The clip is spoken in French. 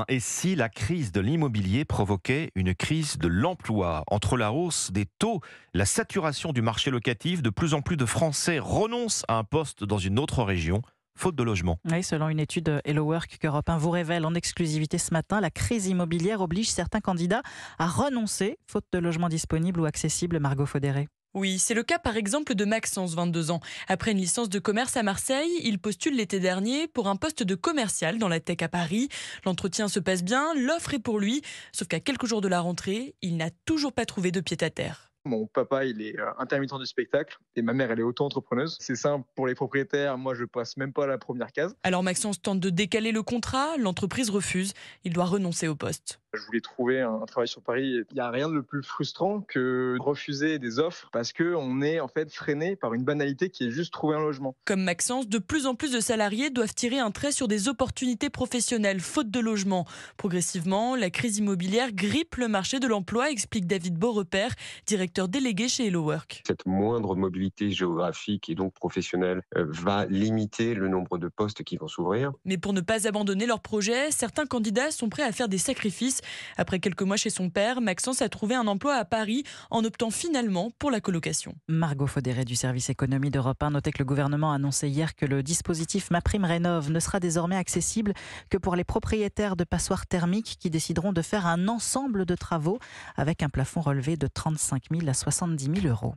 Et si la crise de l'immobilier provoquait une crise de l'emploi? Entre la hausse des taux, la saturation du marché locatif, de plus en plus de Français renoncent à un poste dans une autre région, faute de logement. Oui, selon une étude Hello Work qu'Europe 1 vous révèle en exclusivité ce matin, la crise immobilière oblige certains candidats à renoncer, faute de logements disponibles ou accessibles. Margot Faudéré. Oui, c'est le cas par exemple de Maxence, 22 ans. Après une licence de commerce à Marseille, il postule l'été dernier pour un poste de commercial dans la tech à Paris. L'entretien se passe bien, l'offre est pour lui, sauf qu'à quelques jours de la rentrée, il n'a toujours pas trouvé de pied-à-terre. Mon papa, il est intermittent du spectacle et ma mère, elle est auto-entrepreneuse. C'est simple pour les propriétaires. Moi, je passe même pas la première case. Alors Maxence tente de décaler le contrat, l'entreprise refuse, il doit renoncer au poste. Je voulais trouver un travail sur Paris. Il n'y a rien de plus frustrant que de refuser des offres parce qu'on est en fait freiné par une banalité qui est juste trouver un logement. Comme Maxence, de plus en plus de salariés doivent tirer un trait sur des opportunités professionnelles, faute de logement. Progressivement, la crise immobilière grippe le marché de l'emploi, explique David Beaurepaire, directeur délégué chez Hello Work. Cette moindre mobilité géographique et donc professionnelle va limiter le nombre de postes qui vont s'ouvrir. Mais pour ne pas abandonner leur projet, certains candidats sont prêts à faire des sacrifices. Après quelques mois chez son père, Maxence a trouvé un emploi à Paris en optant finalement pour la colocation. Margot Faudéré du service économie d'Europe 1. Notez que le gouvernement a annoncé hier que le dispositif MaPrimeRénov' ne sera désormais accessible que pour les propriétaires de passoires thermiques qui décideront de faire un ensemble de travaux avec un plafond relevé de 35 000 à 70 000 euros.